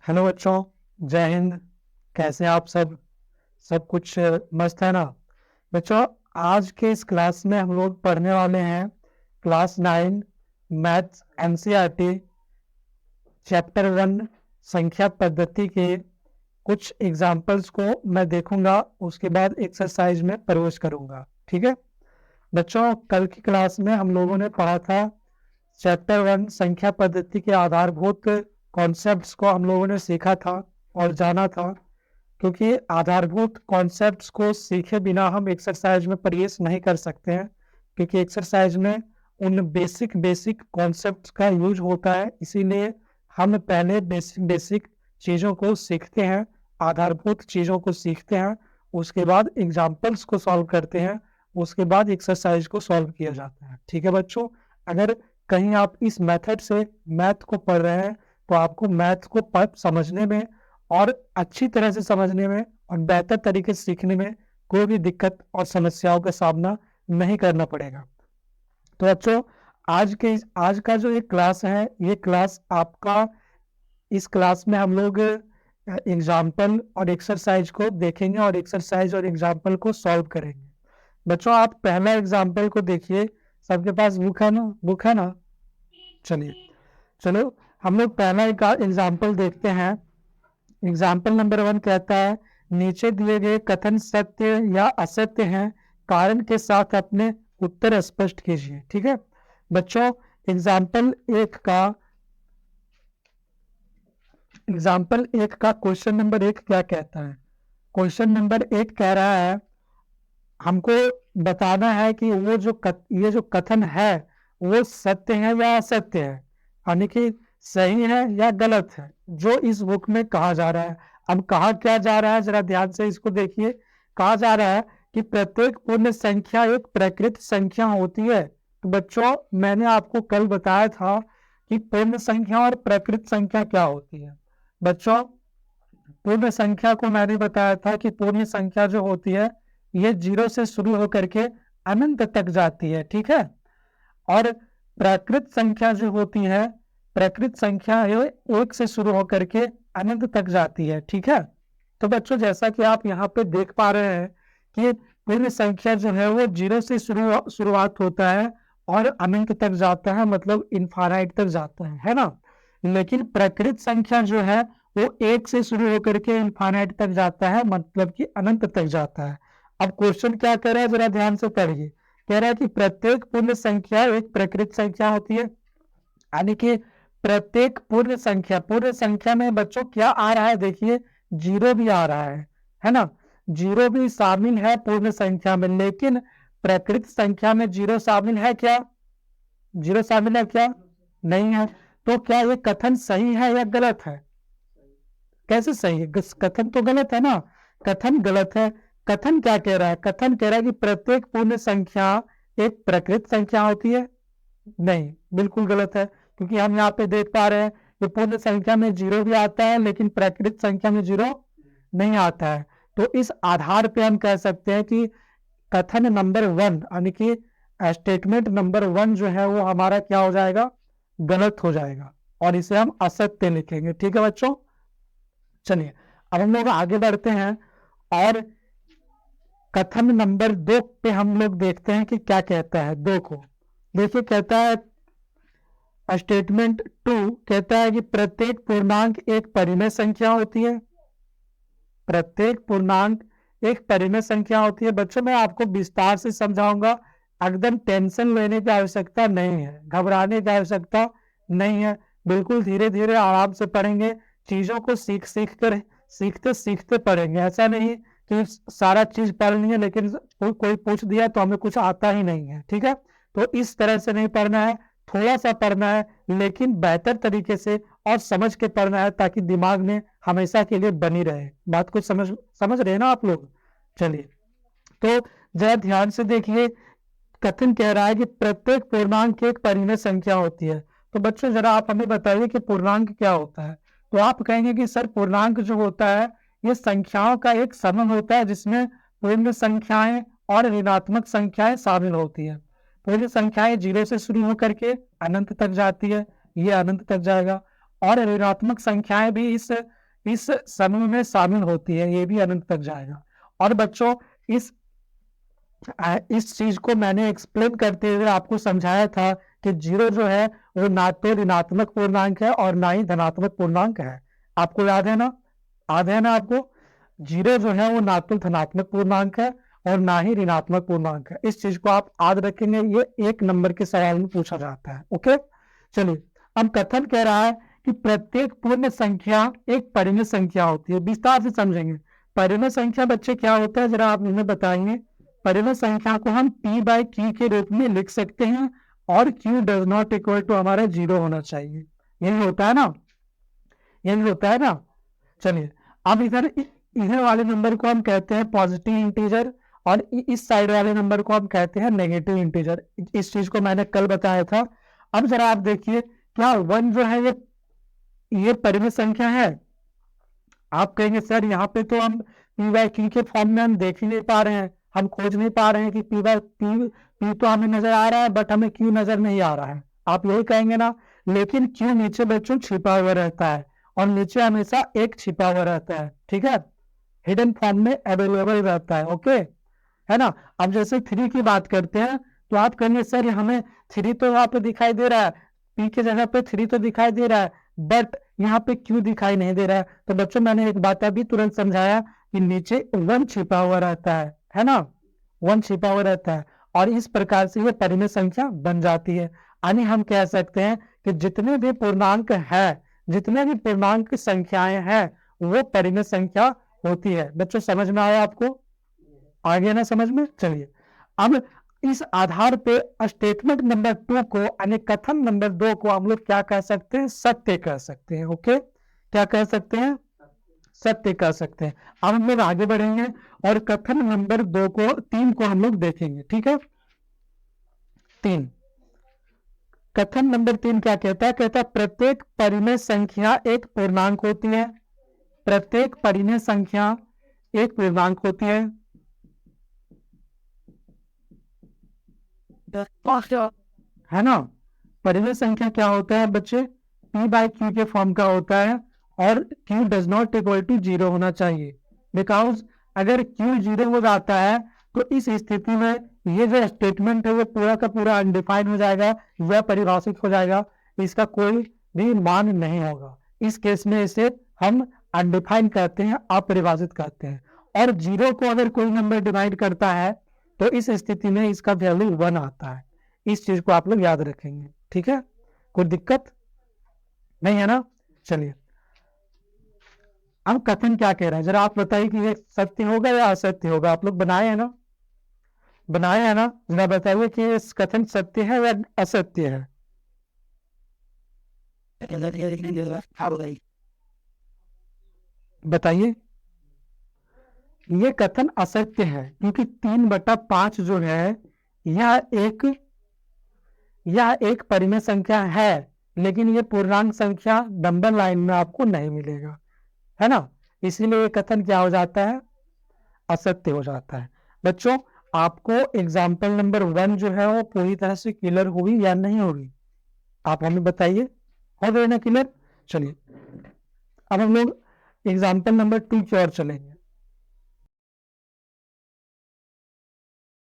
Hello बच्चों, जय हिंद। कैसे हैं आप सब? सब कुछ मस्त है ना? बच्चों, आज के इस क्लास में हम लोग पढ़ने वाले हैं क्लास 9 मैथ्स एनसीईआरटी चैप्टर 1 संख्या पद्धति के कुछ एग्जाम्पल्स को मैं देखूंगा, उसके बाद एक्सरसाइज में प्रवेश करूंगा। ठीक है बच्चों, कल की क्लास में हम लोगों ने पढ़ा था चैप्टर 1 संख्या पद्धति के आधारभूत कॉन्सेप्ट्स को हम लोगों ने सीखा था और जाना था, क्योंकि आधारभूत कॉन्सेप्ट्स को सीखे बिना हम एक्सरसाइज में प्रवेश नहीं कर सकते हैं, क्योंकि एक्सरसाइज में उन बेसिक कॉन्सेप्ट्स का यूज होता है। इसीलिए हम पहले बेसिक चीज़ों को सीखते हैं, आधारभूत चीज़ों को सीखते हैं, उसके बाद एग्जाम्पल्स को सॉल्व करते हैं, उसके बाद एक्सरसाइज को सॉल्व किया जाता है। ठीक है बच्चों, अगर कहीं आप इस मेथड से मैथ को पढ़ रहे हैं तो आपको मैथ को समझने में और अच्छी तरह से समझने में और बेहतर तरीके से सीखने में कोई भी दिक्कत और समस्याओं का सामना नहीं करना पड़ेगा। तो बच्चों, आज का जो ये क्लास है, ये क्लास आपका, इस क्लास में हम लोग एग्जाम्पल और एक्सरसाइज को देखेंगे और एक्सरसाइज और एग्जाम्पल को सॉल्व करेंगे। बच्चों, आप पहला एग्जाम्पल को देखिए। सबके पास बुक है ना? बुक है ना? चलिए, चलो हम लोग पहला एक एग्जाम्पल देखते हैं। एग्जाम्पल नंबर 1 कहता है, नीचे दिए गए कथन सत्य या असत्य हैं, कारण के साथ अपने उत्तर स्पष्ट कीजिए। ठीक है बच्चों, एग्जाम्पल एक का क्वेश्चन नंबर 1 क्या कहता है? क्वेश्चन नंबर 1 कह रहा है, हमको बताना है कि ये जो कथन है वो सत्य है या असत्य है, यानी कि सही है या गलत है, जो इस बुक में कहा जा रहा है। अब कहा क्या जा रहा है, जरा ध्यान से इसको देखिए। कहा जा रहा है कि प्रत्येक पूर्ण संख्या एक प्रकृत संख्या होती है। तो बच्चों, मैंने आपको कल बताया था कि पूर्ण संख्या और प्रकृत संख्या क्या होती है। बच्चों, पूर्ण संख्या को मैंने बताया था कि पूर्ण संख्या जो होती है ये 0 से शुरू होकर के अनंत तक जाती है। ठीक है, और प्राकृत संख्या जो होती है, प्राकृत संख्या ये 1 से शुरू होकर के अनंत तक जाती है। ठीक है, तो बच्चों जैसा कि आप यहाँ पे देख पा रहे हैं कि पूर्ण संख्या जो है वो 0 से शुरुआत होता है और अनंत तक जाता है, मतलब इनफाइनाइट तक जाता है ना? लेकिन प्राकृत संख्या जो है वो 1 से शुरू होकर के इनफाइनाइट तक जाता है, मतलब कि अनंत तक जाता है। अब क्वेश्चन क्या कर रहा है, जरा ध्यान से पढ़िए। कह रहा है कि प्रत्येक पूर्ण संख्या एक प्रकृत संख्या होती है, यानी कि प्रत्येक पूर्ण संख्या में बच्चों क्या आ रहा है, देखिए 0 भी आ रहा है ना? 0 भी शामिल है पूर्ण संख्या में, लेकिन प्रकृत संख्या में 0 शामिल है क्या? 0 शामिल है क्या? नहीं है। तो क्या ये कथन सही है या गलत है? कैसे सही है? कथन तो गलत है ना? कथन गलत है। कथन क्या कह रहा है? कथन कह रहा है कि प्रत्येक पूर्ण संख्या एक प्रकृत संख्या होती है। नहीं, बिल्कुल गलत है, क्योंकि हम यहाँ पे देख पा रहे हैं कि पूर्ण संख्या में 0 भी आता है लेकिन प्राकृत संख्या में 0 नहीं आता है। तो इस आधार पे हम कह सकते हैं कि कथन नंबर 1, यानी कि स्टेटमेंट नंबर 1 जो है वो हमारा क्या हो जाएगा? गलत हो जाएगा, और इसे हम असत्य लिखेंगे। ठीक है बच्चों, चलिए अब हम लोग आगे बढ़ते हैं और कथन नंबर 2 पे हम लोग देखते हैं कि क्या कहता है। 2 को देखिए, कहता है स्टेटमेंट 2 कहता है कि प्रत्येक पूर्णांक एक परिमेय संख्या होती है। प्रत्येक पूर्णांक एक परिमेय संख्या होती है। बच्चों, मैं आपको विस्तार से समझाऊंगा, एकदम टेंशन लेने की आवश्यकता नहीं है, घबराने की आवश्यकता नहीं है। बिल्कुल धीरे धीरे आराम से पढ़ेंगे, चीजों को सीखते सीखते पढ़ेंगे। ऐसा नहीं कि सारा चीज पढ़ लिए लेकिन कोई पूछ दिया तो हमें कुछ आता ही नहीं है। ठीक है, तो इस तरह से नहीं पढ़ना है, थोड़ा सा पढ़ना है लेकिन बेहतर तरीके से और समझ के पढ़ना है, ताकि दिमाग में हमेशा के लिए बनी रहे। बात को समझ रहे हैं ना आप लोग? चलिए, तो जरा ध्यान से देखिए। कथन कह रहा है कि प्रत्येक पूर्णांक एक परिमेय संख्या होती है। तो बच्चों, जरा आप हमें बताइए कि पूर्णांक क्या होता है? तो आप कहेंगे कि सर, पूर्णांक जो होता है ये संख्याओं का एक समूह होता है, जिसमें पूर्ण संख्याएं और ऋणात्मक संख्याएं शामिल होती है। पूर्ण संख्याएं 0 से शुरू होकर के अनंत तक जाती है, ये अनंत तक जाएगा, और ऋणात्मक संख्याएं भी इस इस समूह में शामिल होती है, ये भी अनंत तक जाएगा। और बच्चों इस चीज को मैंने एक्सप्लेन करते हुए आपको समझाया था कि जीरो जो है वो ना तो ऋणात्मक पूर्णांक है और ना ही धनात्मक पूर्णांक है। आपको याद है ना? याद है ना आपको? जीरो जो है वो ना तो धनात्मक पूर्णांक है और ना ही ऋणात्मक पूर्णांक है। इस चीज को आप याद रखेंगे, ये 1 नंबर के सवाल में पूछा जाता है। ओके, चलिए। अब कथन कह रहा है कि प्रत्येक पूर्ण संख्या एक परिमित संख्या होती है। विस्तार से समझेंगे। परिमित संख्या बच्चे क्या होता है, जरा आप हमें बताइए। परिमित संख्या को हम p बाई q के रूप में लिख सकते हैं और q does not equal to हमारा 0 होना चाहिए। यही होता है ना? यही होता है ना? चलिए, अब इधर वाले नंबर को हम कहते हैं पॉजिटिव इंटीजर और इस साइड वाले नंबर को हम कहते हैं नेगेटिव इंटीजर। इस चीज को मैंने कल बताया था। अब जरा आप देखिए, क्या 1 जो है ये परिमित संख्या है? आप कहेंगे सर यहाँ पे तो हम p बाई q के फॉर्म में हम देख ही नहीं पा रहे हैं, हम खोज नहीं पा रहे हैं कि p तो हमें नजर आ रहा है बट हमें q नजर नहीं आ रहा है। आप यही कहेंगे ना? लेकिन q नीचे बच्चों छिपा हुआ रहता है और नीचे हमेशा 1 छिपा हुआ रहता है। ठीक है, हिडन फॉर्म में अवेलेबल रहता है। ओके, है ना? अब जैसे 3 की बात करते हैं तो आप कहेंगे सर हमें 3 तो यहाँ पे दिखाई दे रहा है, p के जगह पे 3 तो दिखाई दे रहा है बट यहाँ पे q दिखाई नहीं दे रहा है। तो बच्चों मैंने एक बात अभी तुरंत समझाया कि नीचे 1 छिपा हुआ रहता है ना? 1 छिपा हुआ रहता है और इस प्रकार से ये परिमित संख्या बन जाती है। यानी हम कह सकते हैं कि जितने भी पूर्णांक है, जितने भी पूर्णांक संख्याएं हैं वो परिमित संख्या होती है। बच्चों समझ में आया आपको? आ गया ना समझ में? चलिए, अब इस आधार पे स्टेटमेंट नंबर 2 को यानी कथन नंबर 2 को हम लोग क्या कह सकते हैं? सत्य कह सकते हैं। ओके, क्या कह सकते हैं? सत्य कह सकते हैं। अब हम लोग आगे बढ़ेंगे और कथन नंबर 3 को हम लोग देखेंगे। ठीक है, 3 कथन नंबर 3 क्या कहता है? कहता है प्रत्येक परिमेय संख्या एक पूर्णांक होती है। प्रत्येक परिमेय संख्या एक पूर्णांक होती है। है ना? परिमेय संख्या क्या होता है बच्चे? p बाई q के फॉर्म का होता है और q does not equal to 0 होना चाहिए। बिकॉज अगर q 0 हो जाता है तो इस स्थिति में ये जो स्टेटमेंट है वो पूरा का पूरा अनडिफाइंड हो जाएगा या परिभाषित हो जाएगा, इसका कोई भी मान नहीं होगा। इस केस में इसे हम अनडिफाइंड कहते हैं, अपरिभाषित कहते हैं। और 0 को अगर कोई नंबर डिवाइड करता है तो इस स्थिति में इसका वैल्यू 1 आता है। इस चीज को आप लोग याद रखेंगे। ठीक है, कोई दिक्कत नहीं है ना? चलिए, अब कथन क्या कह रहा है जरा आप बताइए कि ये सत्य होगा या असत्य होगा? आप लोग बनाए हैं ना? बनाए हैं ना? जरा बताइए कि ये कथन सत्य है या असत्य है? बताइए। ये कथन असत्य है क्योंकि 3/5 जो है यह एक परिमेय संख्या है, लेकिन ये पूर्णांक संख्या नंबर लाइन में आपको नहीं मिलेगा, है ना? इसीलिए ये कथन क्या हो जाता है? असत्य हो जाता है। बच्चों आपको एग्जाम्पल नंबर 1 जो है वो पूरी तरह से क्लियर हुई या नहीं होगी? आप हमें बताइए, हो गए ना क्लियर? चलिए, अब हम लोग एग्जाम्पल नंबर 2 की ओर चलेंगे।